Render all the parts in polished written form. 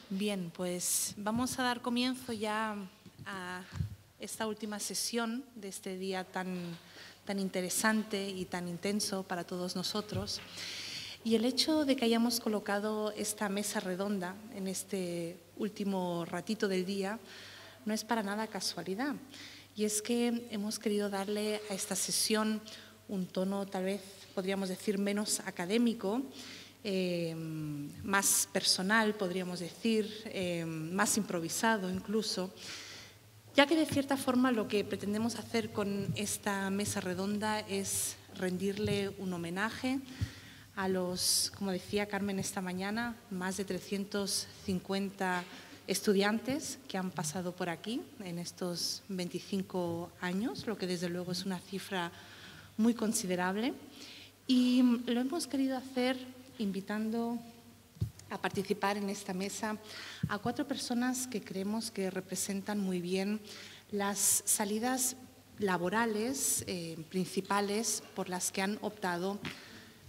Bien, pues vamos a dar comienzo ya a esta última sesión de este día tan interesante y tan intenso para todos nosotros. Y el hecho de que hayamos colocado esta mesa redonda en este último ratito del día no es para nada casualidad. Y es que hemos querido darle a esta sesión un tono, tal vez podríamos decir, menos académico, más personal, podríamos decir, más improvisado incluso, ya que de cierta forma lo que pretendemos hacer con esta mesa redonda es rendirle un homenaje a los, como decía Carmen esta mañana, más de 350 estudiantes que han pasado por aquí en estos 25 años, lo que desde luego es una cifra muy considerable. Y lo hemos querido hacer invitando a participar en esta mesa a 4 personas que creemos que representan muy bien las salidas laborales principales por las que han optado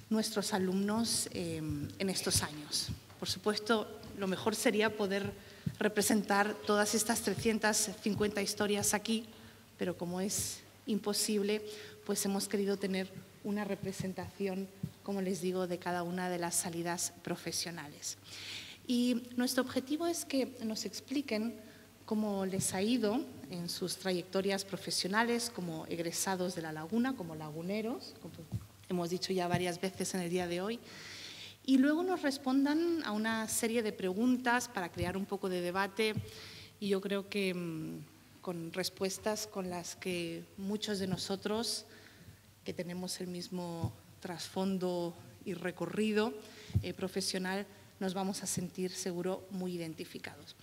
nuestros alumnos en estos años. Por supuesto, lo mejor sería poder representar todas estas 350 historias aquí, pero como es imposible, pues hemos querido tener una representación, como les digo, de cada una de las salidas profesionales. Y nuestro objetivo es que nos expliquen cómo les ha ido en sus trayectorias profesionales como egresados de La Laguna, como laguneros, como hemos dicho ya varias veces en el día de hoy, y luego nos respondan a una serie de preguntas para crear un poco de debate, y yo creo que con respuestas con las que muchos de nosotros que tenemos el mismo trasfondo y recorrido profesional, nos vamos a sentir seguro muy identificados.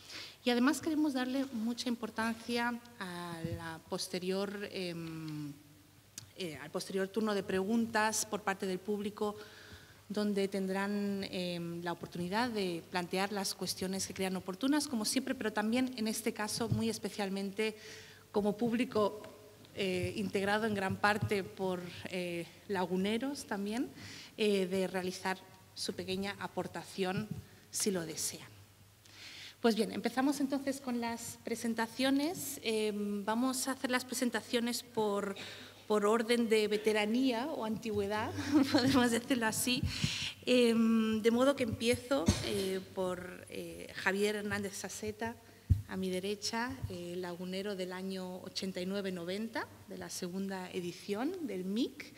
Y además queremos darle mucha importancia al posterior turno de preguntas por parte del público, donde tendrán la oportunidad de plantear las cuestiones que crean oportunas, como siempre, pero también en este caso muy especialmente como público integrado en gran parte por laguneros también, de realizar su pequeña aportación si lo desean. Pues bien, empezamos entonces con las presentaciones. Vamos a hacer las presentaciones por orden de veteranía o antigüedad, podemos decirlo así, de modo que empiezo por Javier Hernández Saseta, a mi derecha, lagunero del año 89-90, de la segunda edición del MIC,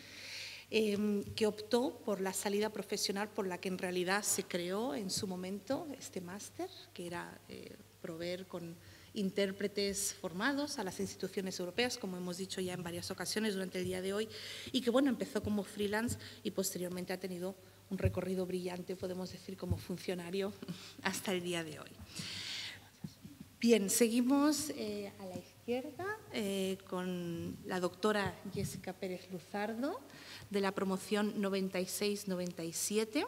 que optó por la salida profesional por la que en realidad se creó en su momento este máster, que era proveer con intérpretes formados a las instituciones europeas, como hemos dicho ya en varias ocasiones durante el día de hoy, y que bueno, empezó como freelance y posteriormente ha tenido un recorrido brillante, podemos decir, como funcionario hasta el día de hoy. Bien, seguimos a la izquierda con la doctora Jessica Pérez Luzardo, de la promoción 96-97.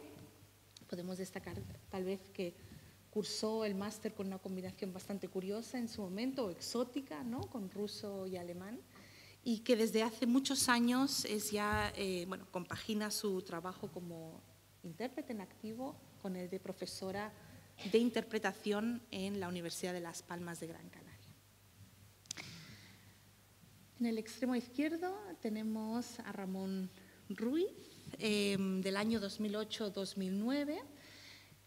Podemos destacar tal vez que cursó el máster con una combinación bastante curiosa en su momento, o exótica, ¿no?, con ruso y alemán, y que desde hace muchos años es ya, compagina su trabajo como intérprete en activo con el de profesora de interpretación en la Universidad de Las Palmas de Gran Canaria. En el extremo izquierdo tenemos a Ramón Ruiz, del año 2008-2009,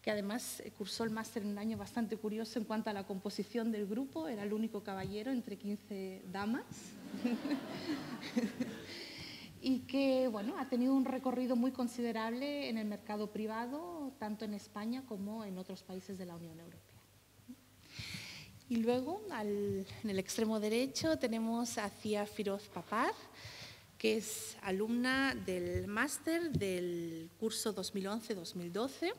que además cursó el máster en un año bastante curioso en cuanto a la composición del grupo, era el único caballero entre 15 damas. Y que bueno, ha tenido un recorrido muy considerable en el mercado privado, tanto en España como en otros países de la Unión Europea. Y luego, en el extremo derecho, tenemos a Zia Firoz Papar, que es alumna del máster del curso 2011-2012,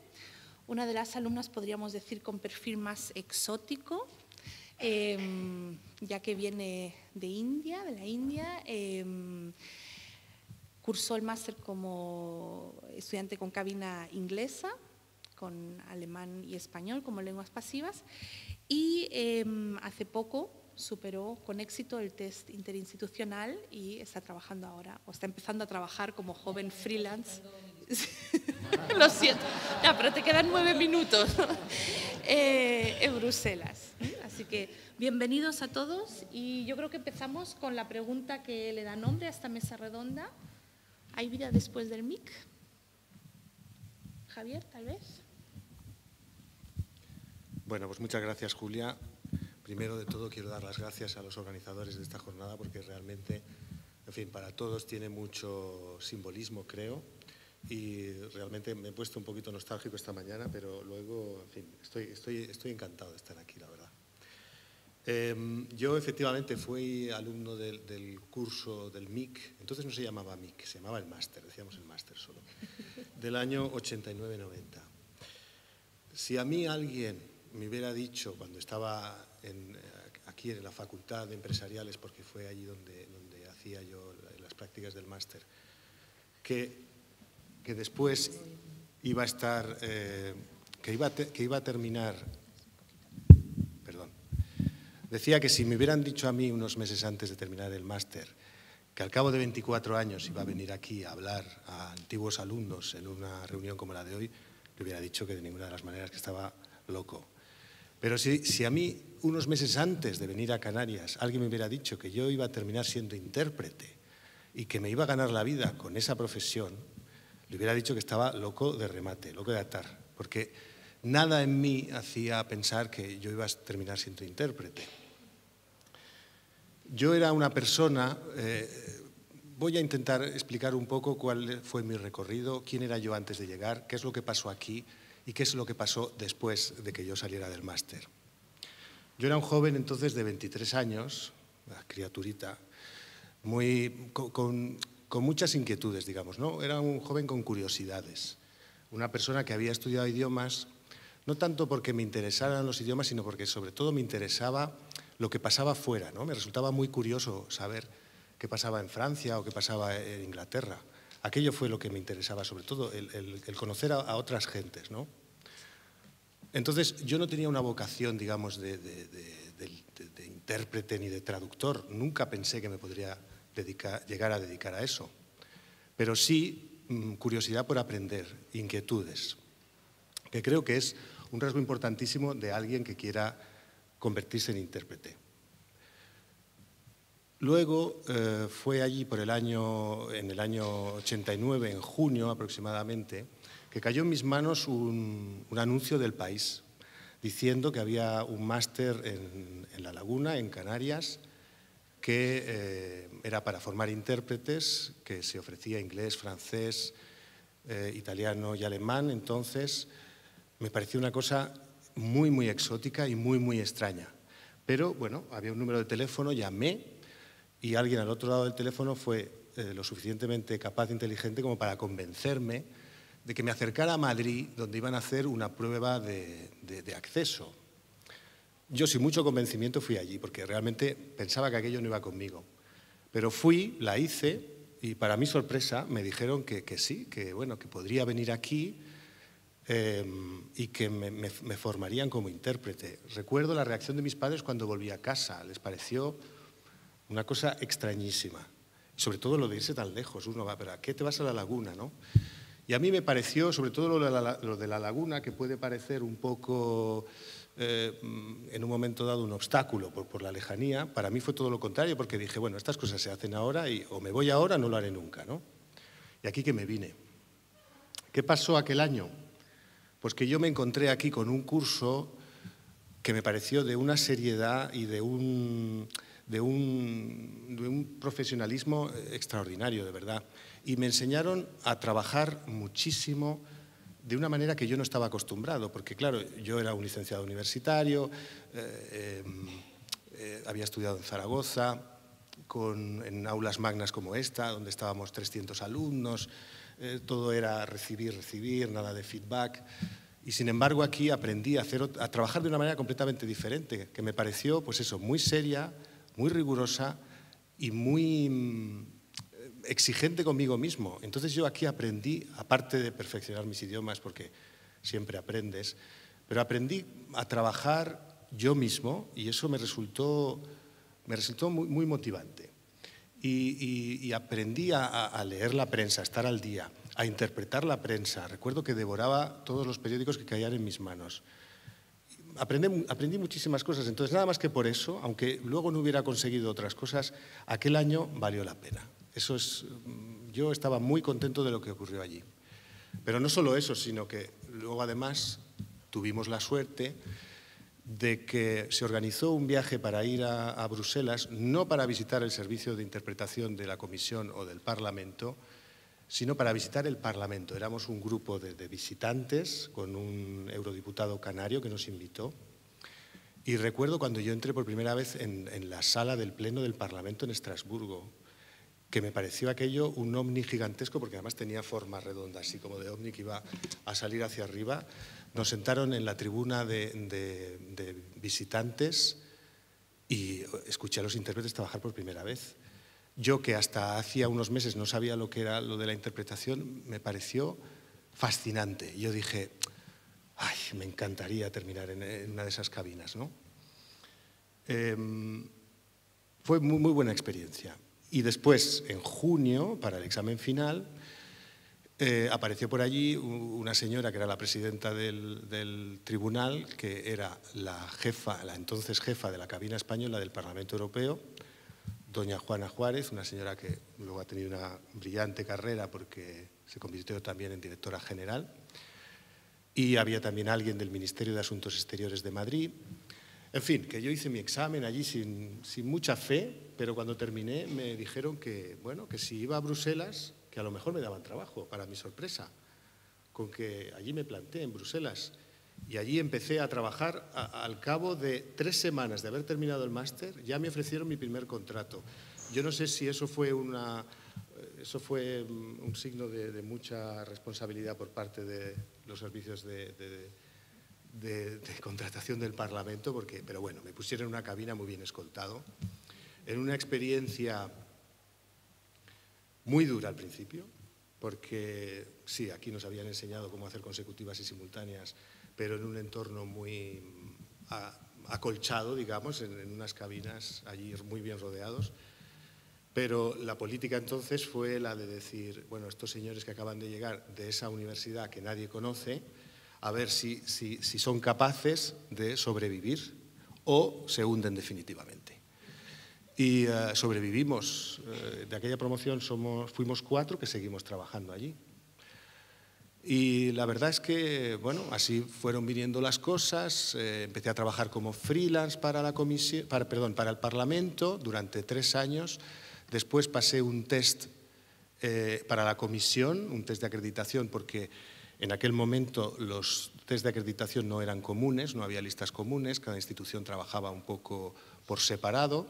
una de las alumnas, podríamos decir, con perfil más exótico, ya que viene de la India. Cursó el máster como estudiante con cabina inglesa, con alemán y español como lenguas pasivas, y hace poco superó con éxito el test interinstitucional y está trabajando ahora, o está empezando a trabajar como joven freelance. Lo siento, Ya, pero te quedan 9 minutos en Bruselas. Así que bienvenidos a todos y yo creo que empezamos con la pregunta que le da nombre a esta mesa redonda. ¿Hay vida después del MIC? Javier, tal vez. Bueno, pues muchas gracias, Julia. Primero de todo quiero dar las gracias a los organizadores de esta jornada porque realmente, en fin, para todos tiene mucho simbolismo, creo, y realmente me he puesto un poquito nostálgico esta mañana, pero luego, en fin, estoy encantado de estar aquí, la verdad. Yo efectivamente fui alumno del curso del MIC, entonces no se llamaba MIC, se llamaba el máster, decíamos el máster solo, del año 89-90. Si a mí alguien me hubiera dicho cuando estaba aquí en la Facultad de Empresariales, porque fue allí donde hacía yo las prácticas del máster, que después iba a estar, que iba a terminar, perdón, decía que si me hubieran dicho a mí unos meses antes de terminar el máster que al cabo de 24 años iba a venir aquí a hablar a antiguos alumnos en una reunión como la de hoy, le hubiera dicho que de ninguna de las maneras que estaba loco. Pero si a mí, unos meses antes de venir a Canarias, alguien me hubiera dicho que yo iba a terminar siendo intérprete y que me iba a ganar la vida con esa profesión, le hubiera dicho que estaba loco de remate, loco de atar, porque nada en mí hacía pensar que yo iba a terminar siendo intérprete. Yo era una persona, voy a intentar explicar un poco cuál fue mi recorrido, quién era yo antes de llegar, qué es lo que pasó aquí y qué es lo que pasó después de que yo saliera del máster. Yo era un joven entonces de 23 años, una criaturita, con muchas inquietudes, digamos, ¿no? Era un joven con curiosidades, una persona que había estudiado idiomas, no tanto porque me interesaran los idiomas, sino porque sobre todo me interesaba lo que pasaba fuera, ¿no? Me resultaba muy curioso saber qué pasaba en Francia o qué pasaba en Inglaterra. Aquello fue lo que me interesaba, sobre todo, el conocer a otras gentes, ¿no? Entonces, yo no tenía una vocación, digamos, de intérprete ni de traductor. Nunca pensé que me podría llegar a dedicar a eso. Pero sí, curiosidad por aprender, inquietudes, que creo que es un rasgo importantísimo de alguien que quiera convertirse en intérprete. Luego fue allí en el año 89, en junio aproximadamente, que cayó en mis manos un anuncio del País diciendo que había un máster en La Laguna, en Canarias, que era para formar intérpretes, que se ofrecía inglés, francés, italiano y alemán. Entonces me pareció una cosa muy, muy exótica y muy, muy extraña. Pero bueno, había un número de teléfono, llamé, y alguien al otro lado del teléfono fue lo suficientemente capaz e inteligente como para convencerme de que me acercara a Madrid, donde iban a hacer una prueba de acceso. Yo, sin mucho convencimiento, fui allí, porque realmente pensaba que aquello no iba conmigo. Pero fui, la hice, y para mi sorpresa me dijeron que sí, que bueno, que podría venir aquí y que me formarían como intérprete. Recuerdo la reacción de mis padres cuando volví a casa. Les pareció una cosa extrañísima. Sobre todo lo de irse tan lejos. Uno va, ¿pero a qué te vas a La Laguna, no? Y a mí me pareció, sobre todo lo de La Laguna, que puede parecer un poco, en un momento dado, un obstáculo por la lejanía. Para mí fue todo lo contrario, porque dije, bueno, estas cosas se hacen ahora y o me voy ahora o no lo haré nunca, ¿no? Y aquí que me vine. ¿Qué pasó aquel año? Pues que yo me encontré aquí con un curso que me pareció de una seriedad y de un profesionalismo extraordinario, de verdad. Y me enseñaron a trabajar muchísimo de una manera que yo no estaba acostumbrado, porque claro, yo era un licenciado universitario, había estudiado en Zaragoza, en aulas magnas como esta, donde estábamos 300 alumnos, todo era recibir, nada de feedback. Y sin embargo aquí aprendí a trabajar de una manera completamente diferente, que me pareció, pues eso, muy seria, muy rigurosa y muy exigente conmigo mismo. Entonces yo aquí aprendí, aparte de perfeccionar mis idiomas, porque siempre aprendes, pero aprendí a trabajar yo mismo y eso me resultó muy, muy motivante. Y aprendí a leer la prensa, a estar al día, a interpretar la prensa. Recuerdo que devoraba todos los periódicos que caían en mis manos. Aprendí muchísimas cosas, entonces nada más que por eso, aunque luego no hubiera conseguido otras cosas, aquel año valió la pena. Yo estaba muy contento de lo que ocurrió allí. Pero no solo eso, sino que luego además tuvimos la suerte de que se organizó un viaje para ir a Bruselas, no para visitar el servicio de interpretación de la Comisión o del Parlamento, sino para visitar el Parlamento. Éramos un grupo de visitantes con un eurodiputado canario que nos invitó. Y recuerdo cuando yo entré por primera vez en la sala del Pleno del Parlamento en Estrasburgo, que me pareció aquello un ovni gigantesco, porque además tenía forma redonda, así como de ovni que iba a salir hacia arriba. Nos sentaron en la tribuna de visitantes y escuché a los intérpretes trabajar por primera vez. Yo, que hasta hacía unos meses no sabía lo que era lo de la interpretación, me pareció fascinante. Yo dije, ay, me encantaría terminar en una de esas cabinas, ¿no? Fue muy buena experiencia. Y después, en junio, para el examen final, apareció por allí una señora que era la presidenta del tribunal, que era la entonces jefa de la cabina española del Parlamento Europeo, doña Juana Juárez, una señora que luego ha tenido una brillante carrera porque se convirtió también en directora general. Y había también alguien del Ministerio de Asuntos Exteriores de Madrid. En fin, que yo hice mi examen allí sin mucha fe, pero cuando terminé me dijeron que, bueno, que si iba a Bruselas, que a lo mejor me daban trabajo, para mi sorpresa, con que allí me planté en Bruselas. Y allí empecé a trabajar al cabo de 3 semanas de haber terminado el máster, ya me ofrecieron mi primer contrato. Yo no sé si eso fue un signo de mucha responsabilidad por parte de los servicios de contratación del Parlamento, pero bueno, me pusieron en una cabina muy bien escoltado, en una experiencia muy dura al principio, porque sí, aquí nos habían enseñado cómo hacer consecutivas y simultáneas, pero en un entorno muy acolchado, digamos, en unas cabinas allí muy bien rodeados. Pero la política entonces fue la de decir, bueno, estos señores que acaban de llegar de esa universidad que nadie conoce, a ver si son capaces de sobrevivir o se hunden definitivamente. Y sobrevivimos. De aquella promoción fuimos 4 que seguimos trabajando allí. Y la verdad es que, bueno, así fueron viniendo las cosas. Empecé a trabajar como freelance para el Parlamento durante 3 años. Después pasé un test para la comisión, un test de acreditación, porque en aquel momento los test de acreditación no eran comunes, no había listas comunes, cada institución trabajaba un poco por separado.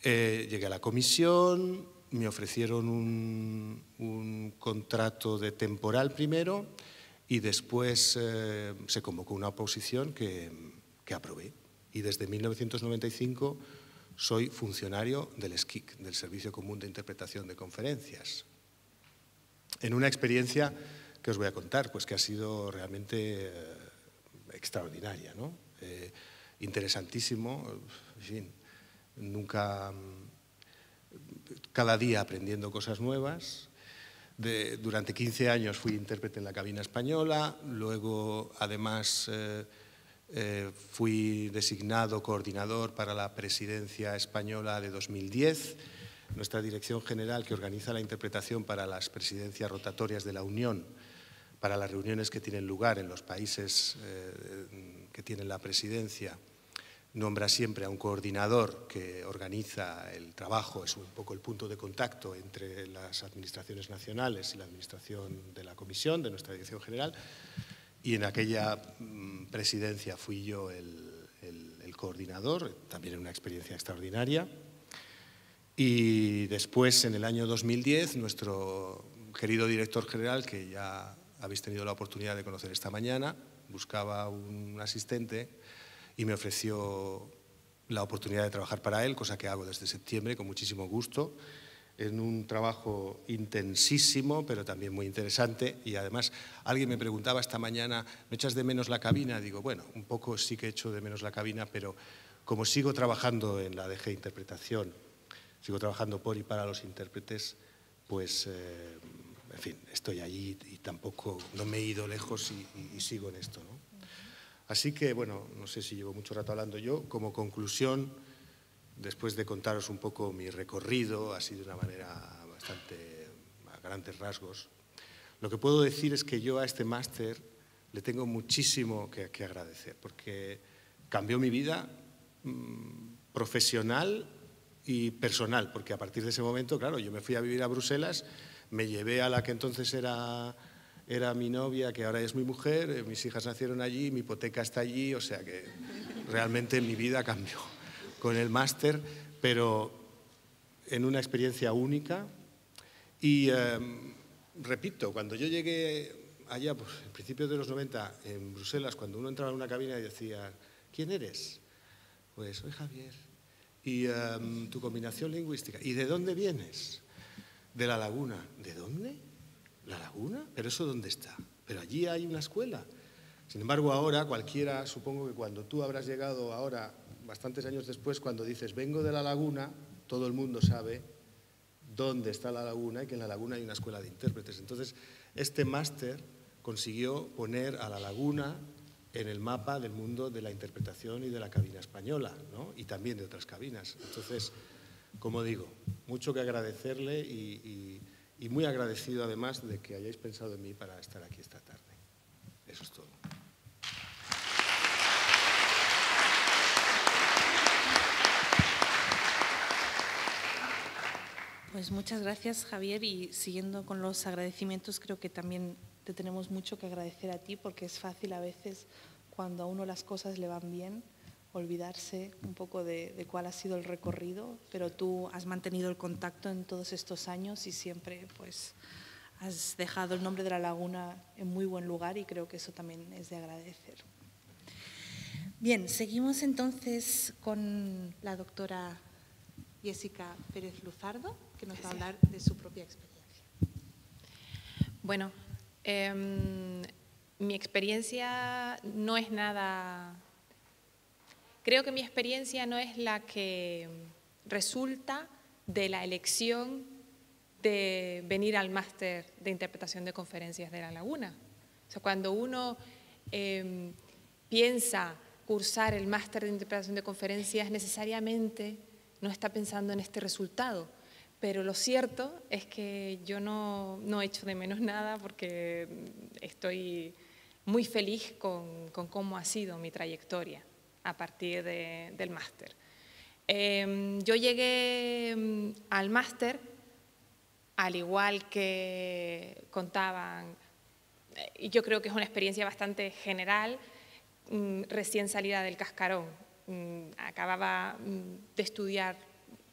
Llegué a la comisión, me ofrecieron un contrato de temporal primero y después se convocó una oposición que aprobé. Y desde 1995 soy funcionario del SCIC, del Servicio Común de Interpretación de Conferencias. En una experiencia que os voy a contar, pues que ha sido realmente extraordinaria, ¿no? Interesantísimo, en fin, cada día aprendiendo cosas nuevas. Durante 15 años fui intérprete en la cabina española, luego además fui designado coordinador para la presidencia española de 2010, nuestra dirección general que organiza la interpretación para las presidencias rotatorias de la Unión, para las reuniones que tienen lugar en los países que tienen la presidencia. Nombra siempre a un coordinador que organiza el trabajo, es un poco el punto de contacto entre las administraciones nacionales y la administración de la Comisión, de nuestra Dirección General, y en aquella presidencia fui yo el coordinador, también en una experiencia extraordinaria. Y después, en el año 2010, nuestro querido director general, que ya habéis tenido la oportunidad de conocer esta mañana, buscaba un asistente y me ofreció la oportunidad de trabajar para él, cosa que hago desde septiembre con muchísimo gusto, en un trabajo intensísimo, pero también muy interesante. Y además, alguien me preguntaba esta mañana, ¿me echas de menos la cabina? Digo, bueno, un poco sí que echo de menos la cabina, pero como sigo trabajando en la DG Interpretación, sigo trabajando por y para los intérpretes, pues en fin, estoy allí y tampoco no me he ido lejos y sigo en esto, ¿no? Así que, bueno, no sé si llevo mucho rato hablando yo. Como conclusión, después de contaros un poco mi recorrido, así de una manera bastante a grandes rasgos, lo que puedo decir es que yo a este máster le tengo muchísimo que agradecer, porque cambió mi vida profesional y personal, porque a partir de ese momento, claro, yo me fui a vivir a Bruselas, me llevé a la que entonces era mi novia, que ahora es mi mujer, mis hijas nacieron allí, mi hipoteca está allí, o sea que realmente mi vida cambió con el máster, pero en una experiencia única. Y repito, cuando yo llegué allá, pues, en principios de los 90, en Bruselas, cuando uno entraba en una cabina y decía, ¿quién eres? Pues soy Javier. ¿Y tu combinación lingüística? ¿Y de dónde vienes? De La Laguna. ¿De dónde? ¿La Laguna? ¿Pero eso dónde está? Pero allí hay una escuela. Sin embargo, ahora cualquiera, supongo que cuando tú habrás llegado ahora, bastantes años después, cuando dices vengo de La Laguna, todo el mundo sabe dónde está La Laguna y que en La Laguna hay una escuela de intérpretes. Entonces, este máster consiguió poner a La Laguna en el mapa del mundo de la interpretación y de la cabina española, ¿no? Y también de otras cabinas. Entonces, como digo, mucho que agradecerle y muy agradecido además de que hayáis pensado en mí para estar aquí esta tarde. Eso es todo. Pues muchas gracias, Javier, y siguiendo con los agradecimientos, creo que también te tenemos mucho que agradecer a ti, porque es fácil a veces, cuando a uno las cosas le van bien, olvidarse un poco de cuál ha sido el recorrido, pero tú has mantenido el contacto en todos estos años y siempre pues has dejado el nombre de La Laguna en muy buen lugar y creo que eso también es de agradecer. Bien, seguimos entonces con la doctora Jessica Pérez Luzardo, que nos va a hablar de su propia experiencia. Bueno, mi experiencia no es nada... Creo que mi experiencia no es la que resulta de la elección de venir al máster de interpretación de conferencias de La Laguna. O sea, cuando uno piensa cursar el máster de interpretación de conferencias, necesariamente no está pensando en este resultado. Pero lo cierto es que yo no echo de menos nada porque estoy muy feliz con cómo ha sido mi trayectoria a partir del máster. Yo llegué al máster, al igual que contaban, y yo creo que es una experiencia bastante general, recién salida del cascarón. Acababa de estudiar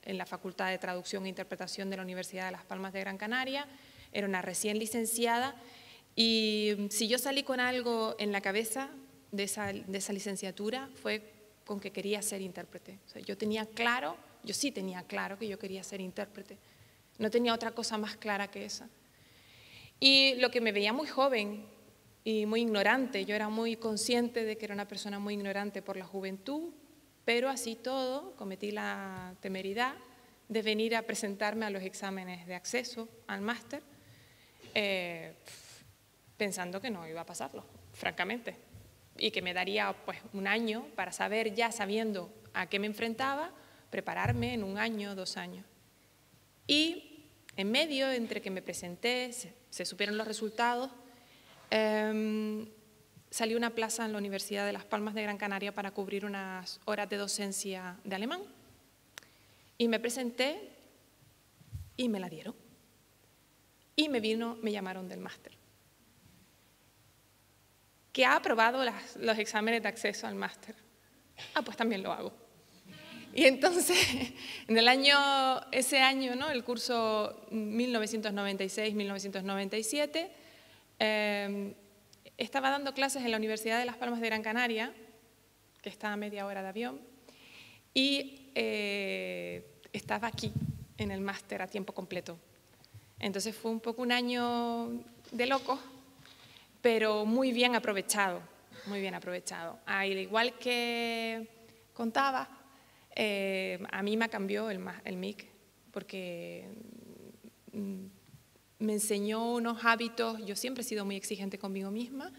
en la Facultad de Traducción e Interpretación de la Universidad de Las Palmas de Gran Canaria, era una recién licenciada, y si yo salí con algo en la cabeza de esa licenciatura fue con que quería ser intérprete. O sea, yo sí tenía claro que yo quería ser intérprete. No tenía otra cosa más clara que esa. Y lo que me veía muy joven y muy ignorante, yo era muy consciente de que era una persona muy ignorante por la juventud, pero así todo cometí la temeridad de venir a presentarme a los exámenes de acceso al máster, pensando que no iba a pasarlo, francamente, y que me daría pues un año para saber, ya sabiendo a qué me enfrentaba, prepararme en 1 año, 2 años. Y en medio, entre que me presenté, se supieron los resultados, salió una plaza en la Universidad de Las Palmas de Gran Canaria para cubrir unas horas de docencia de alemán. Y me presenté y me la dieron. Y me llamaron del máster. ¿Que ha aprobado los exámenes de acceso al máster? Ah, pues también lo hago. Y entonces, en ese año, ¿no? El curso 1996-1997, estaba dando clases en la Universidad de Las Palmas de Gran Canaria, que está a media hora de avión, y estaba aquí, en el máster a tiempo completo. Entonces fue un poco un año de locos, pero muy bien aprovechado, muy bien aprovechado. Al igual que contaba, a mí me cambió el MIC, porque me enseñó unos hábitos, yo siempre he sido muy exigente conmigo misma,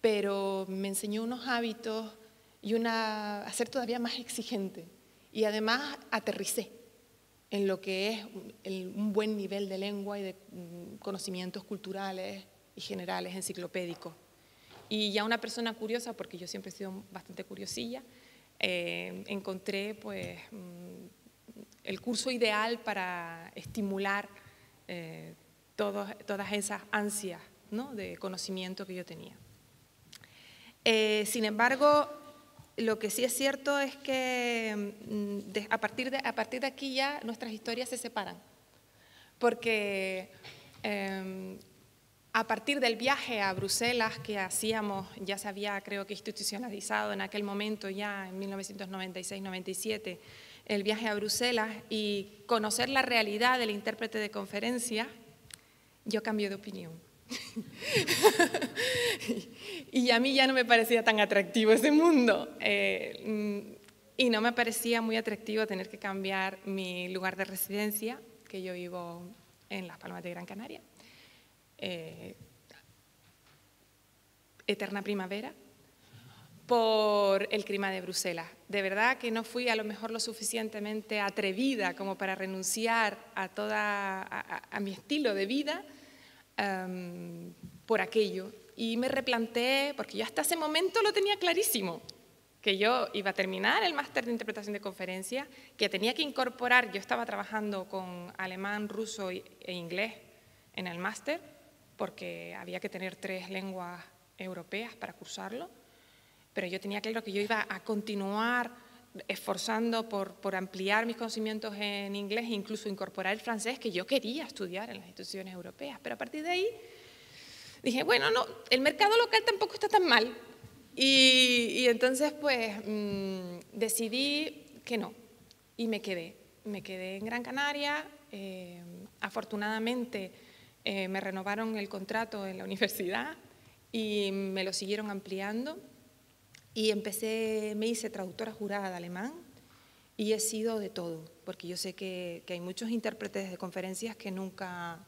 pero me enseñó unos hábitos y a ser todavía más exigente. Y además aterricé en lo que es un buen nivel de lengua y de conocimientos culturales y generales enciclopédicos. Y ya una persona curiosa, porque yo siempre he sido bastante curiosilla, encontré pues, el curso ideal para estimular todas esas ansias, ¿no?, de conocimiento que yo tenía. Sin embargo, lo que sí es cierto es que a partir de aquí ya nuestras historias se separan, porque a partir del viaje a Bruselas que hacíamos, ya se había, creo que, institucionalizado en aquel momento, ya en 1996-97, el viaje a Bruselas y conocer la realidad del intérprete de conferencia, yo cambié de opinión. Y a mí ya no me parecía tan atractivo ese mundo. Y no me parecía muy atractivo tener que cambiar mi lugar de residencia, que yo vivo en Las Palmas de Gran Canaria. Eterna primavera, por el clima de Bruselas. De verdad que no fui a lo mejor lo suficientemente atrevida como para renunciar a mi estilo de vida por aquello. Y me replanteé, porque yo hasta ese momento lo tenía clarísimo, que yo iba a terminar el máster de interpretación de conferencias, que tenía que incorporar, yo estaba trabajando con alemán, ruso e inglés en el máster, porque había que tener 3 lenguas europeas para cursarlo, pero yo tenía claro que yo iba a continuar esforzando por ampliar mis conocimientos en inglés e incluso incorporar el francés, que yo quería estudiar en las instituciones europeas. Pero a partir de ahí dije, bueno, no, el mercado local tampoco está tan mal. Y entonces pues decidí que no, y me quedé en Gran Canaria. Afortunadamente me renovaron el contrato en la universidad y me lo siguieron ampliando, y me hice traductora jurada de alemán, y he sido de todo, porque yo sé que hay muchos intérpretes de conferencias que nunca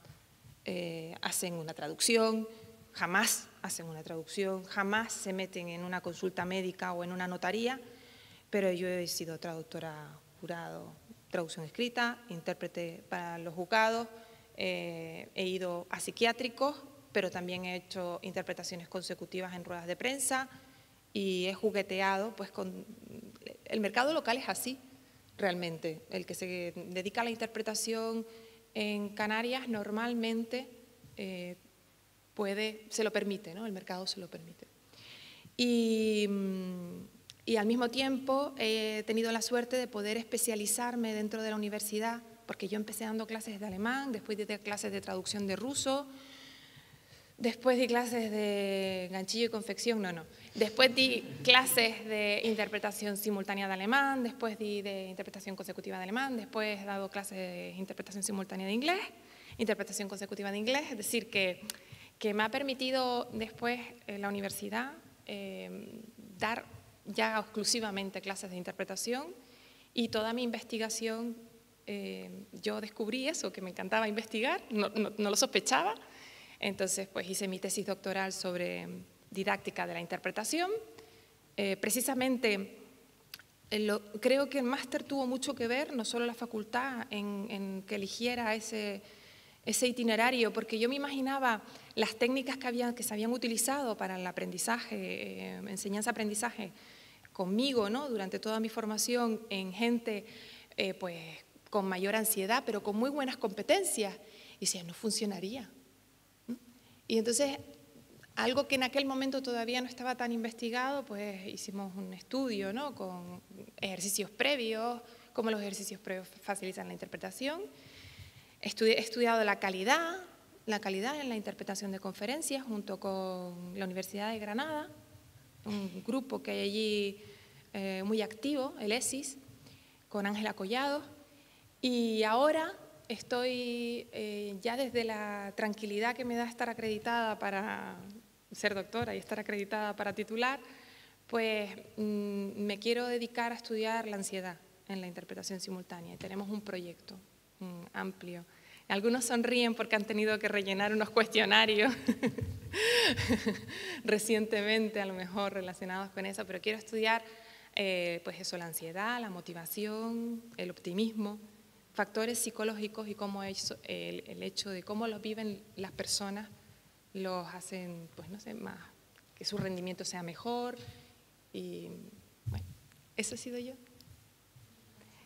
hacen una traducción, jamás hacen una traducción, jamás se meten en una consulta médica o en una notaría, pero yo he sido traductora jurado, traducción escrita, intérprete para los juzgados, he ido a psiquiátricos, pero también he hecho interpretaciones consecutivas en ruedas de prensa y he jugueteado pues con... El mercado local es así, realmente. El que se dedica a la interpretación en Canarias normalmente se lo permite, ¿no? El mercado se lo permite. Y al mismo tiempo he tenido la suerte de poder especializarme dentro de la universidad, porque yo empecé dando clases de alemán, después di clases de traducción de ruso, después di clases de ganchillo y confección, después di clases de interpretación simultánea de alemán, después di de interpretación consecutiva de alemán, después he dado clases de interpretación simultánea de inglés, interpretación consecutiva de inglés, es decir, que me ha permitido después en la universidad dar ya exclusivamente clases de interpretación, y toda mi investigación, yo descubrí eso, que me encantaba investigar, no lo sospechaba. Entonces pues hice mi tesis doctoral sobre didáctica de la interpretación. Precisamente creo que el máster tuvo mucho que ver, no solo la facultad, en que eligiera ese itinerario, porque yo me imaginaba las técnicas que se habían utilizado para el aprendizaje, enseñanza-aprendizaje conmigo, ¿no?, durante toda mi formación, en gente pues con mayor ansiedad, pero con muy buenas competencias, y decía, no funcionaría. Y entonces, algo que en aquel momento todavía no estaba tan investigado, pues hicimos un estudio, ¿no?, con ejercicios previos, cómo los ejercicios previos facilitan la interpretación. He estudiado la calidad en la interpretación de conferencias junto con la Universidad de Granada, un grupo que hay allí muy activo, el ESIS, con Ángela Collado, y ahora estoy ya desde la tranquilidad que me da estar acreditada para ser doctora y estar acreditada para titular, pues me quiero dedicar a estudiar la ansiedad en la interpretación simultánea, y tenemos un proyecto amplio Algunos sonríen porque han tenido que rellenar unos cuestionarios recientemente, a lo mejor relacionados con eso, pero quiero estudiar pues eso, la ansiedad, la motivación, el optimismo, factores psicológicos y cómo eso, el hecho de cómo lo viven las personas los hacen, pues no sé, más, que su rendimiento sea mejor. Y bueno, eso he sido yo.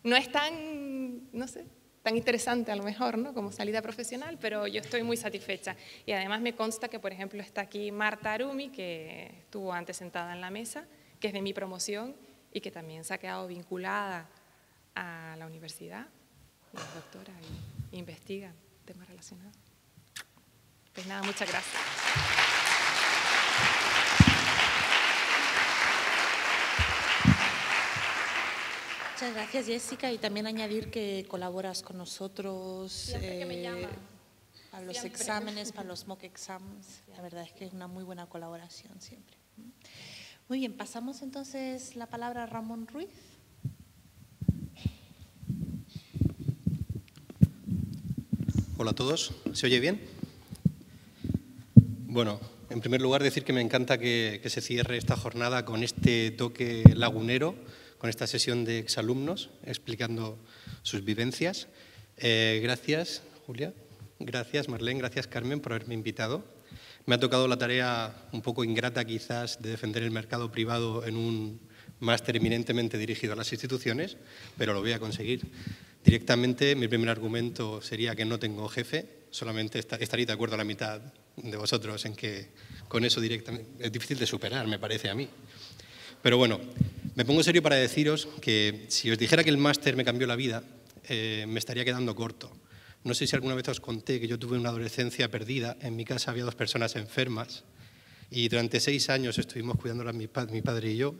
No es tan, no sé, tan interesante a lo mejor, ¿no?, como salida profesional, pero yo estoy muy satisfecha. Y además me consta que, por ejemplo, está aquí Marta Arumi, que estuvo antes sentada en la mesa, que es de mi promoción y que también se ha quedado vinculada a la universidad, es doctora y investiga temas relacionados. Pues nada, muchas gracias. Muchas gracias, Jessica, y también añadir que colaboras con nosotros Siempre que me llaman. para los exámenes, para los mock exams. La verdad es que es una muy buena colaboración siempre. Muy bien, pasamos entonces la palabra a Ramón Ruiz. Hola a todos, ¿se oye bien? Bueno, en primer lugar decir que me encanta que se cierre esta jornada con este toque lagunero, con esta sesión de exalumnos explicando sus vivencias. Gracias, Julia, gracias, Marlene, gracias, Carmen, por haberme invitado. Me ha tocado la tarea un poco ingrata quizás de defender el mercado privado en un máster eminentemente dirigido a las instituciones, pero lo voy a conseguir. Directamente, mi primer argumento sería que no tengo jefe, solamente estaría de acuerdo a la mitad de vosotros en que con eso directamente es difícil de superar, me parece a mí. Pero bueno, me pongo serio para deciros que si os dijera que el máster me cambió la vida, me estaría quedando corto. No sé si alguna vez os conté que yo tuve una adolescencia perdida. En mi casa había 2 personas enfermas y durante 6 años estuvimos cuidándolas mi padre y yo.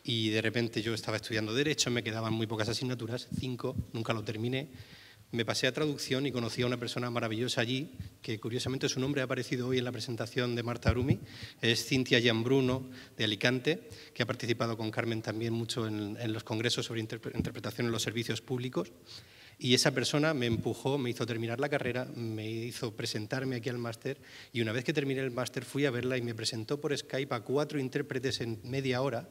Y de repente yo estaba estudiando Derecho, me quedaban muy pocas asignaturas, 5, nunca lo terminé. Me pasé a traducción y conocí a una persona maravillosa allí, que curiosamente su nombre ha aparecido hoy en la presentación de Marta Arumi. Es Cintia Gianbruno, de Alicante, que ha participado con Carmen también mucho en los congresos sobre interpretación en los servicios públicos. Y esa persona me empujó, me hizo terminar la carrera, me hizo presentarme aquí al máster, y una vez que terminé el máster fui a verla y me presentó por Skype a 4 intérpretes en media hora,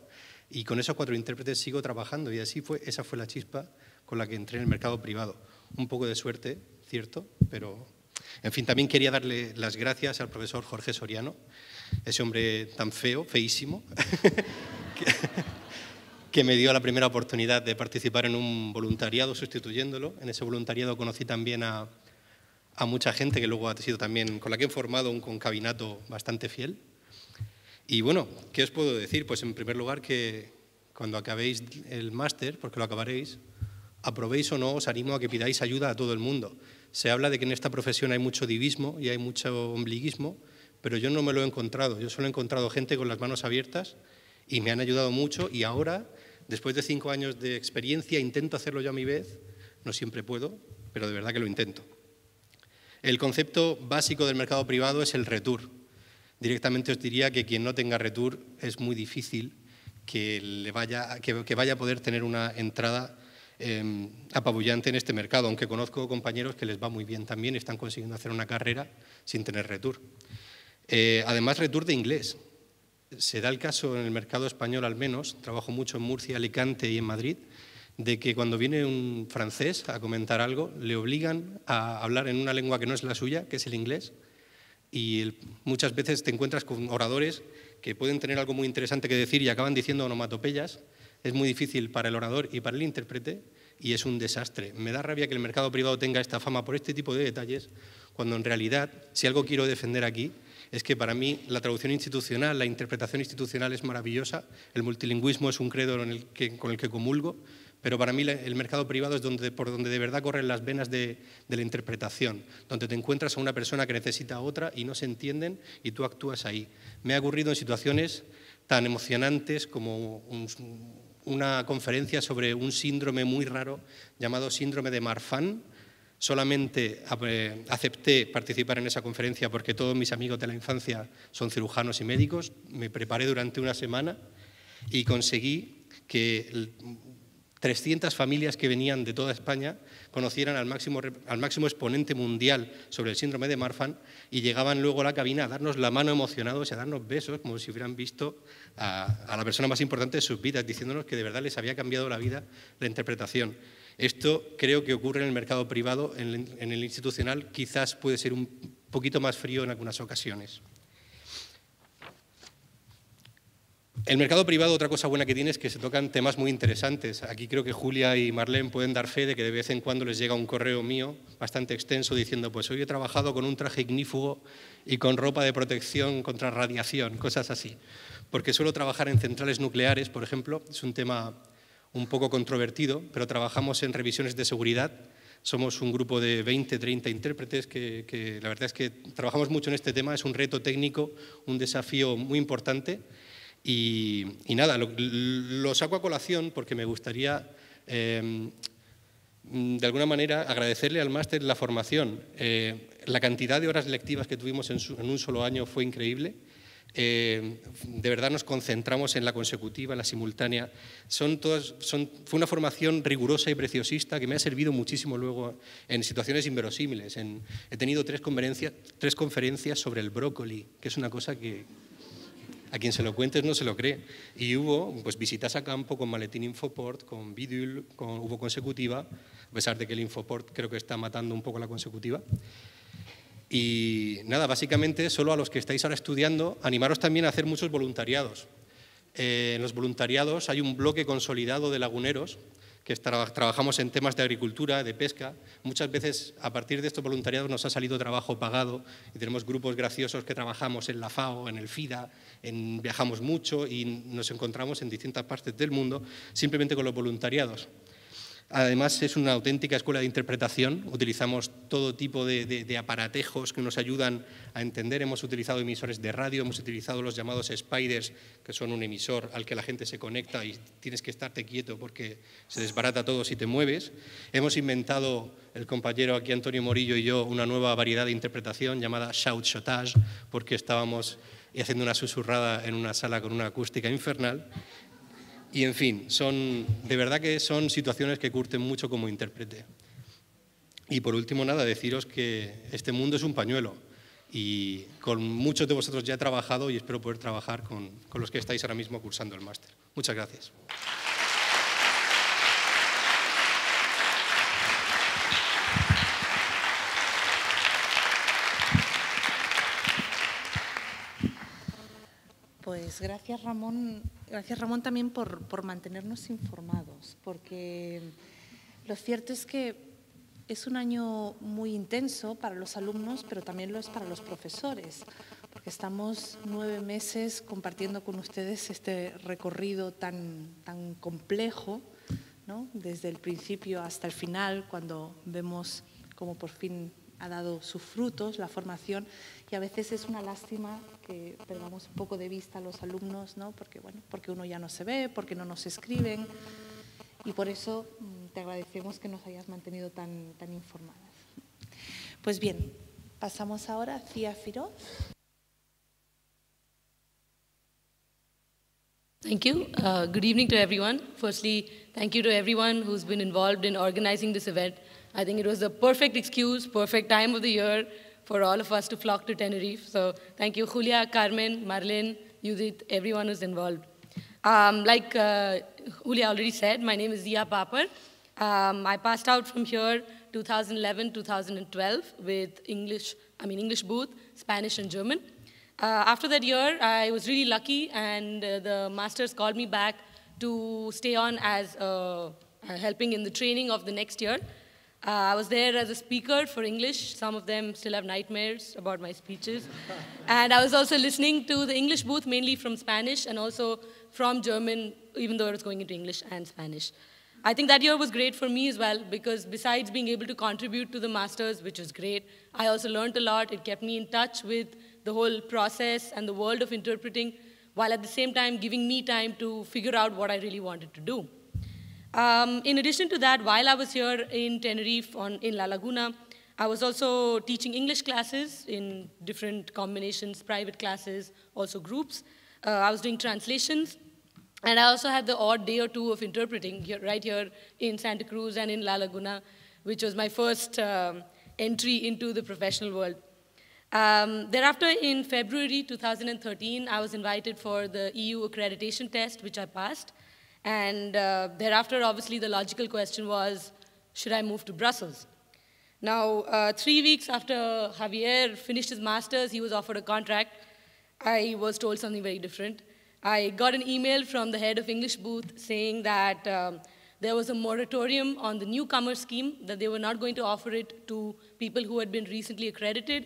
y con esos 4 intérpretes sigo trabajando, y así fue, esa fue la chispa con la que entré en el mercado privado. Un poco de suerte, cierto, pero en fin, también quería darle las gracias al profesor Jorge Soriano, ese hombre tan feo, feísimo, que me dio la primera oportunidad de participar en un voluntariado sustituyéndolo. En ese voluntariado conocí también a mucha gente que luego ha sido también, con la que he formado un concabinato bastante fiel. Y bueno, ¿qué os puedo decir? Pues en primer lugar que cuando acabéis el máster, porque lo acabaréis, aprobéis o no, os animo a que pidáis ayuda a todo el mundo. Se habla de que en esta profesión hay mucho divismo y hay mucho ombliguismo, pero yo no me lo he encontrado. Yo solo he encontrado gente con las manos abiertas y me han ayudado mucho, y ahora, después de 5 años de experiencia, intento hacerlo yo a mi vez. No siempre puedo, pero de verdad que lo intento. El concepto básico del mercado privado es el retour. Directamente os diría que quien no tenga retour es muy difícil que vaya a poder tener una entrada apabullante en este mercado, aunque conozco compañeros que les va muy bien también y están consiguiendo hacer una carrera sin tener retour. Además, retour de inglés. Se da el caso en el mercado español, al menos, trabajo mucho en Murcia, Alicante y en Madrid, de que cuando viene un francés a comentar algo, le obligan a hablar en una lengua que no es la suya, que es el inglés, y muchas veces te encuentras con oradores que pueden tener algo muy interesante que decir y acaban diciendo onomatopeyas. Es muy difícil para el orador y para el intérprete, y es un desastre. Me da rabia que el mercado privado tenga esta fama por este tipo de detalles, cuando en realidad, si algo quiero defender aquí, es que para mí la traducción institucional, la interpretación institucional es maravillosa, el multilingüismo es un credo con el que comulgo, pero para mí el mercado privado es por donde de verdad corren las venas de la interpretación, donde te encuentras a una persona que necesita a otra y no se entienden y tú actúas ahí. Me ha ocurrido en situaciones tan emocionantes como una conferencia sobre un síndrome muy raro llamado síndrome de Marfan. Solamente acepté participar en esa conferencia porque todos mis amigos de la infancia son cirujanos y médicos. Me preparé durante una semana y conseguí que 300 familias que venían de toda España conocieran al máximo exponente mundial sobre el síndrome de Marfan y llegaban luego a la cabina a darnos la mano emocionados y a darnos besos como si hubieran visto a la persona más importante de sus vidas, diciéndonos que de verdad les había cambiado la vida la interpretación. Esto creo que ocurre en el mercado privado, en el institucional quizás puede ser un poquito más frío en algunas ocasiones. El mercado privado, otra cosa buena que tiene es que se tocan temas muy interesantes. Aquí creo que Julia y Marlene pueden dar fe de que de vez en cuando les llega un correo mío bastante extenso diciendo pues hoy he trabajado con un traje ignífugo y con ropa de protección contra radiación, cosas así. Porque suelo trabajar en centrales nucleares, por ejemplo, es un tema un poco controvertido, pero trabajamos en revisiones de seguridad. Somos un grupo de 20, 30 intérpretes que la verdad es que trabajamos mucho en este tema, es un reto técnico, un desafío muy importante. Y nada, lo saco a colación porque me gustaría, de alguna manera, agradecerle al máster la formación. La cantidad de horas lectivas que tuvimos en un solo año fue increíble. De verdad nos concentramos en la consecutiva, en la simultánea. Fue una formación rigurosa y preciosista que me ha servido muchísimo luego en situaciones inverosímiles. He tenido tres conferencias sobre el brócoli, que es una cosa que a quien se lo cuentes no se lo cree. Y hubo pues, visitas a campo con Maletín Infoport, con Bidul, hubo consecutiva, a pesar de que el Infoport creo que está matando un poco la consecutiva. Y nada, básicamente, solo a los que estáis ahora estudiando, animaros también a hacer muchos voluntariados. En los voluntariados hay un bloque consolidado de laguneros que trabajamos en temas de agricultura, de pesca. Muchas veces, a partir de estos voluntariados, nos ha salido trabajo pagado y tenemos grupos graciosos que trabajamos en la FAO, en el FIDA, viajamos mucho y nos encontramos en distintas partes del mundo simplemente con los voluntariados. Además, es una auténtica escuela de interpretación. Utilizamos todo tipo de aparatejos que nos ayudan a entender. Hemos utilizado emisores de radio, hemos utilizado los llamados spiders, que son un emisor al que la gente se conecta y tienes que estarte quieto porque se desbarata todo si te mueves. Hemos inventado, el compañero aquí, Antonio Morillo y yo, una nueva variedad de interpretación llamada shout shotage, porque estábamos haciendo una susurrada en una sala con una acústica infernal. Y, en fin, de verdad que son situaciones que curten mucho como intérprete. Y, por último, nada, deciros que este mundo es un pañuelo y con muchos de vosotros ya he trabajado y espero poder trabajar con los que estáis ahora mismo cursando el máster. Muchas gracias. Pues gracias Ramón también por mantenernos informados, porque lo cierto es que es un año muy intenso para los alumnos, pero también lo es para los profesores, porque estamos 9 meses compartiendo con ustedes este recorrido tan complejo, ¿no? Desde el principio hasta el final, cuando vemos cómo por fin ha dado sus frutos la formación, y a veces es una lástima que perdamos un poco de vista a los alumnos, ¿no? Porque uno ya no se ve, porque no nos escriben, y por eso te agradecemos que nos hayas mantenido tan informadas. Pues bien, pasamos ahora a Zia Firoz. Thank you. Good evening to everyone. Firstly, thank you to everyone who's been involved in organizing this event. I think it was the perfect excuse, perfect time of the year for all of us to flock to Tenerife. So thank you, Julia, Carmen, Marlene, Judith, everyone who's involved. Like Julia already said, my name is Zia Papar. I passed out from here 2011-2012 with English booth, Spanish and German. After that year, I was really lucky, and the masters called me back to stay on as helping in the training of the next year. I was there as a speaker for English. Some of them still have nightmares about my speeches. And I was also listening to the English booth, mainly from Spanish and also from German, even though I was going into English and Spanish. I think that year was great for me as well, because besides being able to contribute to the masters, which was great, I also learned a lot. It kept me in touch with the whole process and the world of interpreting, while at the same time giving me time to figure out what I really wanted to do. In addition to that, while I was here in Tenerife, in La Laguna, I was also teaching English classes in different combinations, private classes, also groups. I was doing translations. And I also had the odd day or two of interpreting right here in Santa Cruz and in La Laguna, which was my first entry into the professional world. Thereafter, in February 2013, I was invited for the EU accreditation test, which I passed. And thereafter, obviously, the logical question was, should I move to Brussels? Now, 3 weeks after Javier finished his master's, he was offered a contract. I was told something very different. I got an email from the head of English booth saying that there was a moratorium on the newcomer scheme, that they were not going to offer it to people who had been recently accredited,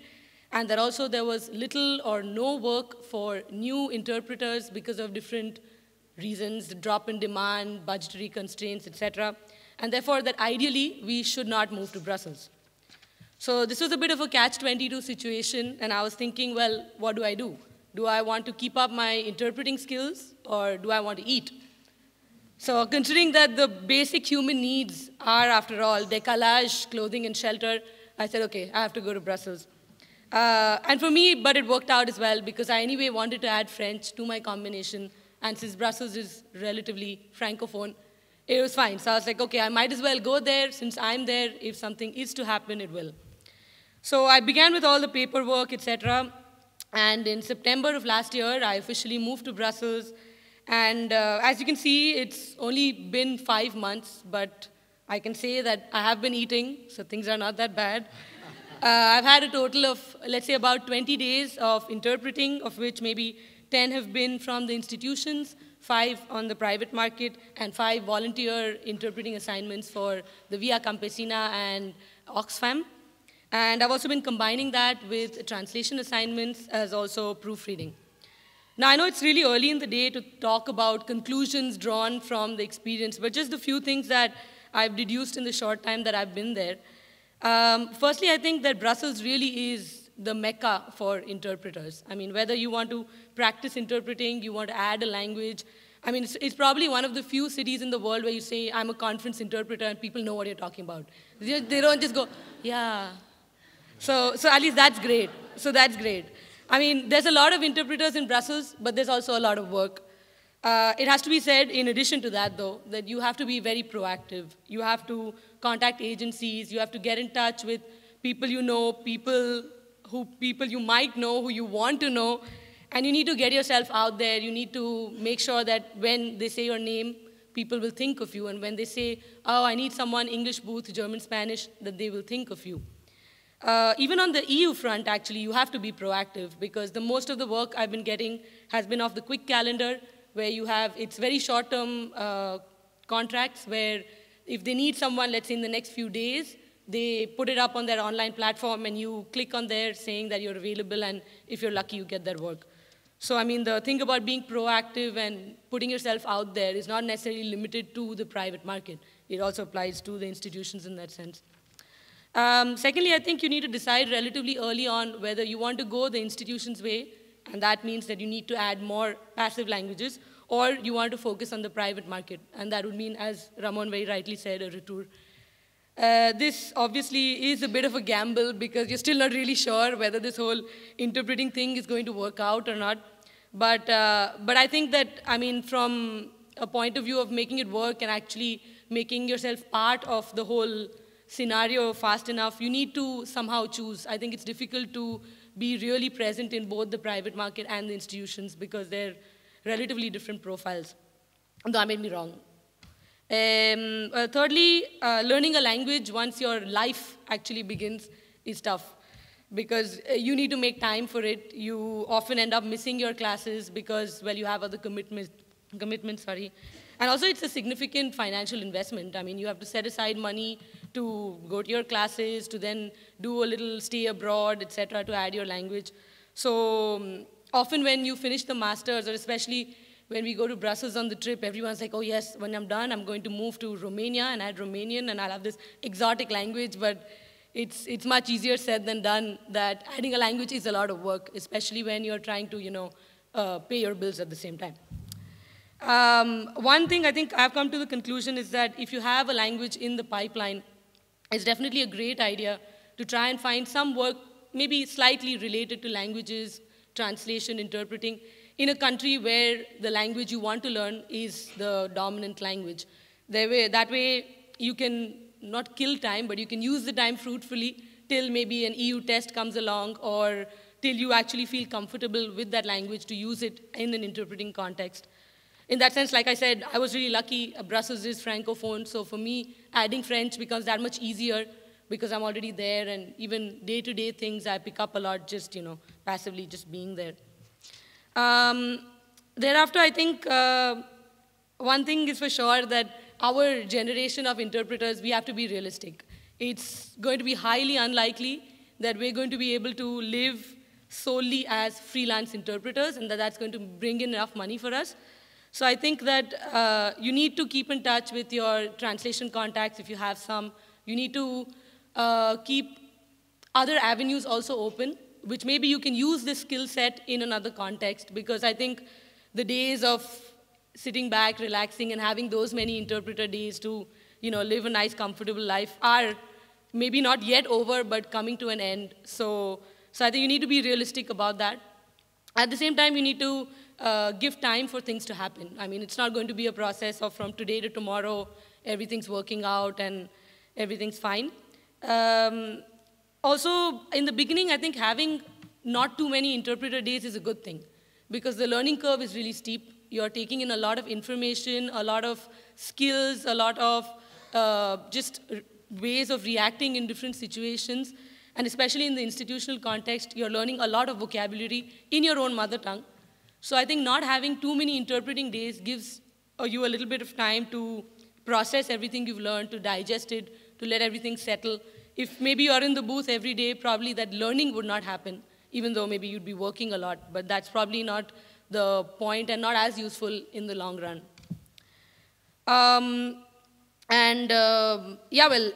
and that also there was little or no work for new interpreters because of different reasons, the drop in demand, budgetary constraints, etc. And therefore, that ideally, we should not move to Brussels. So this was a bit of a catch-22 situation, and I was thinking, well, what do I do? Do I want to keep up my interpreting skills, or do I want to eat? So considering that the basic human needs are, after all, décalage, clothing, and shelter, I said, okay, I have to go to Brussels. And for me, but it worked out as well, because I anyway wanted to add French to my combination, and since Brussels is relatively francophone, it was fine. So I was like, okay, I might as well go there. Since I'm there, if something is to happen, it will. So I began with all the paperwork, etc. And in September of last year, I officially moved to Brussels. And as you can see, it's only been 5 months, but I can say that I have been eating, so things are not that bad. I've had a total of, let's say, about 20 days of interpreting, of which maybe 10 have been from the institutions, 5 on the private market, and 5 volunteer interpreting assignments for the Via Campesina and Oxfam. And I've also been combining that with translation assignments as also proofreading. Now, I know it's really early in the day to talk about conclusions drawn from the experience, but just a few things that I've deduced in the short time that I've been there. Firstly, I think that Brussels really is the mecca for interpreters. I mean, whether you want to practice interpreting, you want to add a language, I mean, it's probably one of the few cities in the world where you say, I'm a conference interpreter, and people know what you're talking about. They don't just go, yeah. So at least that's great. So that's great. I mean, there's a lot of interpreters in Brussels, but there's also a lot of work. It has to be said, in addition to that, though, that you have to be very proactive. You have to contact agencies. You have to get in touch with people you know, people you might know, who you want to know. And you need to get yourself out there. You need to make sure that when they say your name, people will think of you. And when they say, oh, I need someone, English booth, German, Spanish, that they will think of you. Even on the EU front, actually, you have to be proactive, because the most of the work I've been getting has been off the quick calendar, where you have, it's very short-term contracts, where if they need someone, let's say in the next few days, they put it up on their online platform, and you click on there saying that you're available, and if you're lucky, you get their work. So, I mean, the thing about being proactive and putting yourself out there is not necessarily limited to the private market. It also applies to the institutions in that sense. Secondly, I think you need to decide relatively early on whether you want to go the institution's way, and that means that you need to add more passive languages, or you want to focus on the private market, and that would mean, as Ramon very rightly said, a retour. This obviously is a bit of a gamble, because you're still not really sure whether this whole interpreting thing is going to work out or not. But I think that, I mean, from a point of view of making it work and actually making yourself part of the whole scenario fast enough, you need to somehow choose. I think it's difficult to be really present in both the private market and the institutions, because they're relatively different profiles, though I may be wrong. Thirdly, learning a language once your life actually begins is tough, because you need to make time for it. You often end up missing your classes because, well, you have other commitments. And also, it's a significant financial investment. I mean, you have to set aside money to go to your classes, to then do a little stay abroad, etc., to add your language. So often when you finish the master's, or especially when we go to Brussels on the trip, everyone's like, oh yes, when I'm done, I'm going to move to Romania and add Romanian, and I'll have this exotic language. But it's much easier said than done. That adding a language is a lot of work, especially when you're trying to, pay your bills at the same time. One thing I think I've come to the conclusion is that if you have a language in the pipeline, it's definitely a great idea to try and find some work maybe slightly related to languages, translation, interpreting, in a country where the language you want to learn is the dominant language. That way you can not kill time, but you can use the time fruitfully till maybe an EU test comes along or till you actually feel comfortable with that language to use it in an interpreting context. In that sense, like I said, I was really lucky. Brussels is Francophone, so for me, adding French becomes that much easier because I'm already there, and even day-to-day things I pick up a lot just, passively just being there. Thereafter, I think one thing is for sure that our generation of interpreters, we have to be realistic. It's going to be highly unlikely that we're going to be able to live solely as freelance interpreters and that that's going to bring in enough money for us. So I think that you need to keep in touch with your translation contacts if you have some. You need to keep other avenues also open, which maybe you can use this skill set in another context, because I think the days of sitting back, relaxing, and having those many interpreter days to live a nice, comfortable life are maybe not yet over, but coming to an end. So I think you need to be realistic about that. At the same time, you need to give time for things to happen. I mean, it's not going to be a process of from today to tomorrow, everything's working out and everything's fine. Also, in the beginning, I think having not too many interpreter days is a good thing, because the learning curve is really steep. You're taking in a lot of information, a lot of skills, a lot of just ways of reacting in different situations. And especially in the institutional context, you're learning a lot of vocabulary in your own mother tongue. So I think not having too many interpreting days gives you a little bit of time to process everything you've learned, to digest it, to let everything settle. If maybe you're in the booth every day, probably that learning would not happen, even though maybe you'd be working a lot. But that's probably not the point and not as useful in the long run.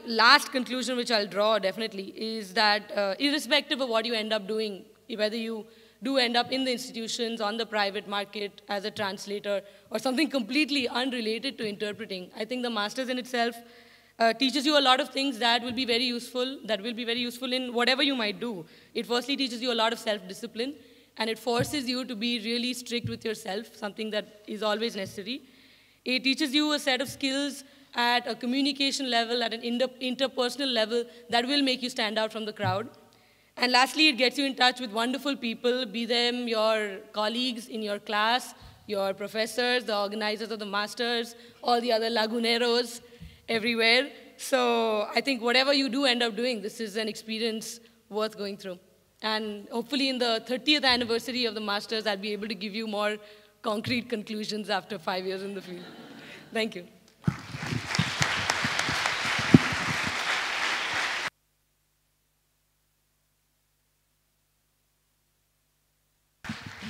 Last conclusion which I'll draw definitely is that irrespective of what you end up doing, whether you do end up in the institutions, on the private market, as a translator, or something completely unrelated to interpreting, I think the master's in itself teaches you a lot of things that will be very useful, in whatever you might do. It firstly teaches you a lot of self-discipline, and it forces you to be really strict with yourself, something that is always necessary. It teaches you a set of skills at a communication level, at an interpersonal level, that will make you stand out from the crowd. And lastly, it gets you in touch with wonderful people, be them your colleagues in your class, your professors, the organizers of the masters, all the other laguneros everywhere. So I think whatever you do end up doing, this is an experience worth going through. And hopefully in the 30th anniversary of the masters, I'll be able to give you more concrete conclusions after 5 years in the field. Thank you.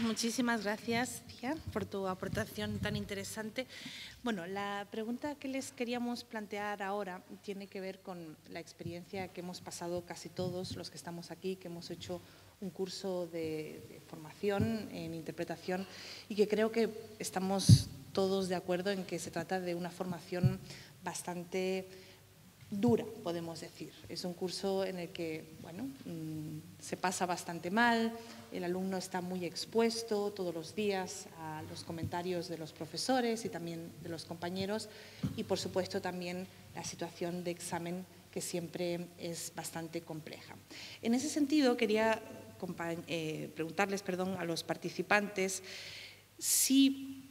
Muchísimas gracias, Cia, por tu aportación tan interesante. Bueno, la pregunta que les queríamos plantear ahora tiene que ver con la experiencia que hemos pasado casi todos los que estamos aquí, que hemos hecho un curso de formación en interpretación y que creo que estamos todos de acuerdo en que se trata de una formación bastante dura, podemos decir. Es un curso en el que, se pasa bastante mal, el alumno está muy expuesto todos los días a los comentarios de los profesores y también de los compañeros y, por supuesto, también la situación de examen, que siempre es bastante compleja. En ese sentido, quería preguntarles a los participantes si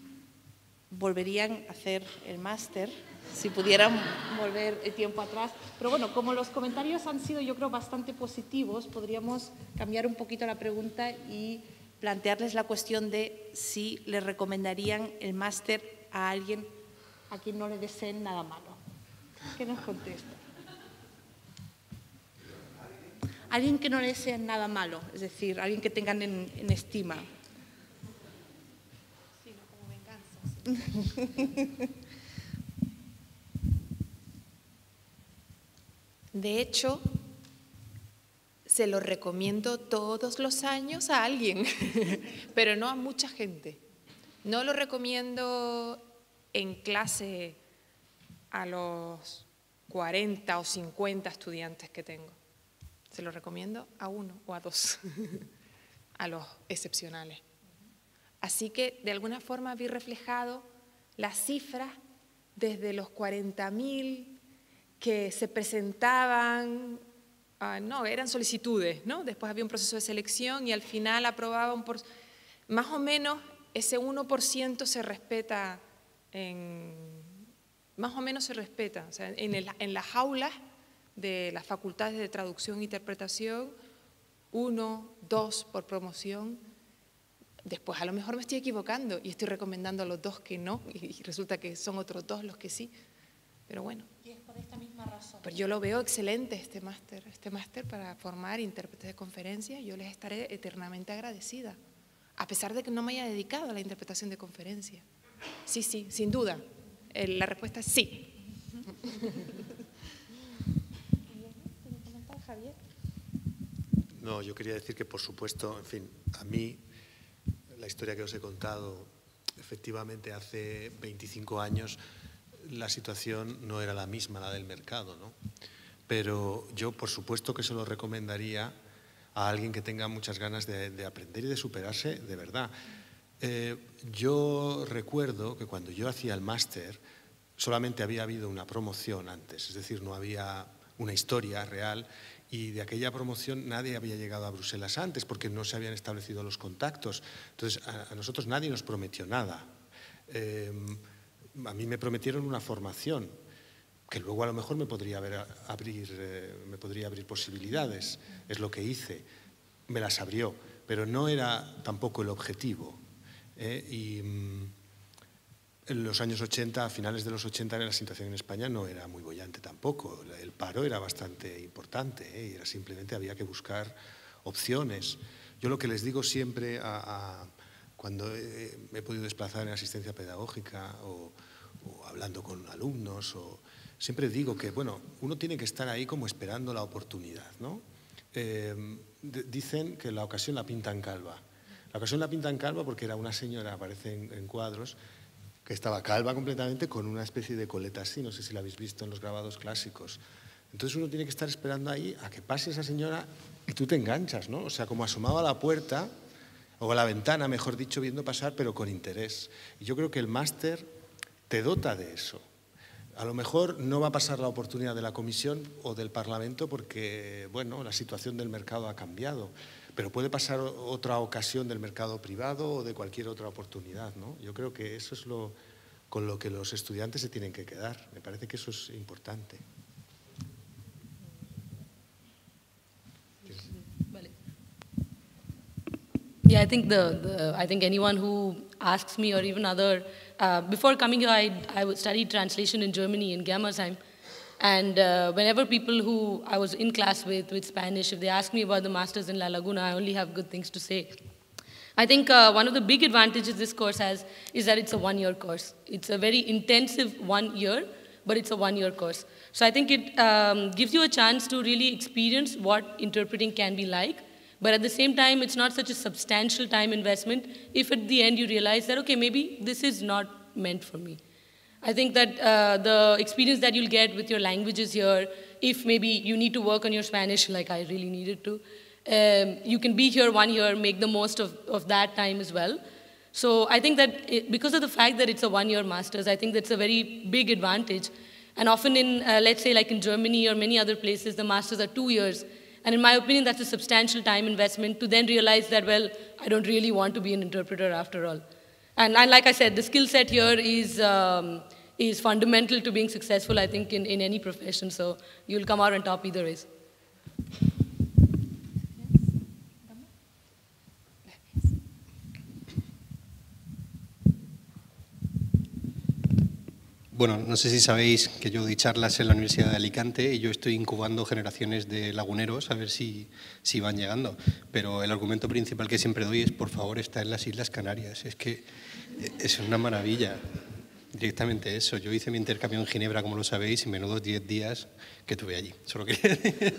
volverían a hacer el máster, si pudieran volver el tiempo atrás. Pero bueno, como los comentarios han sido, yo creo, bastante positivos, podríamos cambiar un poquito la pregunta y plantearles la cuestión de si le recomendarían el máster a alguien a quien no le deseen nada malo. ¿Qué nos contesta? Alguien que no le deseen nada malo, es decir, alguien que tengan en estima. Sí, no como venganza. Sí. De hecho, se lo recomiendo todos los años a alguien, pero no a mucha gente. No lo recomiendo en clase a los 40 o 50 estudiantes que tengo. Se lo recomiendo a uno o a dos, a los excepcionales. Así que de alguna forma vi reflejado las cifras desde los 40.000 que se presentaban, no, eran solicitudes, ¿no? Después había un proceso de selección y al final aprobaban por... Más o menos ese 1% se respeta, más o menos se respeta, o sea, en las aulas de las facultades de traducción e interpretación, 1, 2 por promoción. Después a lo mejor me estoy equivocando y estoy recomendando a los 2 que no, y resulta que son otros 2 los que sí, pero bueno. Y es por esta misma razón. Pero yo lo veo excelente este máster para formar intérpretes de conferencias, yo les estaré eternamente agradecida, a pesar de que no me haya dedicado a la interpretación de conferencias. Sí, sí, sin duda, la respuesta es sí. No, yo quería decir que, por supuesto, en fin, a mí, la historia que os he contado, efectivamente hace 25 años la situación no era la misma, la del mercado, ¿no? Pero yo, por supuesto, que se lo recomendaría a alguien que tenga muchas ganas de aprender y de superarse de verdad. Yo recuerdo que cuando yo hacía el máster solamente había habido una promoción antes, es decir, no había una historia real, y de aquella promoción nadie había llegado a Bruselas antes porque no se habían establecido los contactos. Entonces, a nosotros nadie nos prometió nada. A mí me prometieron una formación que luego a lo mejor me podría abrir posibilidades. Es lo que hice, me las abrió, pero no era tampoco el objetivo. Y en los años 80, a finales de los 80, la situación en España no era muy boyante tampoco. El paro era bastante importante, y era simplemente había que buscar opciones. Yo lo que les digo siempre cuando me he podido desplazar en asistencia pedagógica o hablando con alumnos, siempre digo que, bueno, uno tiene que estar ahí como esperando la oportunidad, ¿no? Dicen que la ocasión la pintan calva. La ocasión la pintan calva porque era una señora, aparece en cuadros, que estaba calva completamente con una especie de coleta así, no sé si la habéis visto en los grabados clásicos. Entonces uno tiene que estar esperando ahí a que pase esa señora y tú te enganchas, ¿no? O sea, como asomado a la puerta, o a la ventana, mejor dicho, viendo pasar, pero con interés. Y yo creo que el máster te dota de eso. A lo mejor no va a pasar la oportunidad de la comisión o del Parlamento porque, bueno, la situación del mercado ha cambiado, pero puede pasar otra ocasión del mercado privado o de cualquier otra oportunidad, ¿no? Yo creo que eso es con lo que los estudiantes se tienen que quedar. Me parece que eso es importante. Yeah, I think I think anyone who asks me or even other, before coming here, I studied translation in Germany in Germersheim. And whenever people who I was in class with Spanish, if they ask me about the Masters in La Laguna, I only have good things to say. I think one of the big advantages this course has is that it's a one-year course. It's a very intensive 1 year, but it's a one-year course. So I think it gives you a chance to really experience what interpreting can be like. But at the same time, it's not such a substantial time investment if at the end you realize that, okay, maybe this is not meant for me. I think that the experience that you'll get with your languages here, if maybe you need to work on your Spanish like I really needed to, you can be here 1 year, make the most of that time as well. So I think that because of the fact that it's a one-year master's, I think that's a very big advantage. And often in, let's say like in Germany or many other places, the masters are 2 years. And in my opinion, that's a substantial time investment to then realize that, well, I don't really want to be an interpreter after all. And like I said, the skill set here is fundamental to being successful, I think, in any profession. So you'll come out on top either ways. Bueno, no sé si sabéis que yo doy charlas en la Universidad de Alicante y yo estoy incubando generaciones de laguneros a ver si van llegando. Pero el argumento principal que siempre doy es, por favor, está en las Islas Canarias. Es que es una maravilla. Directamente eso. Yo hice mi intercambio en Ginebra, como lo sabéis, y menudos 10 días que tuve allí. Solo quería decir.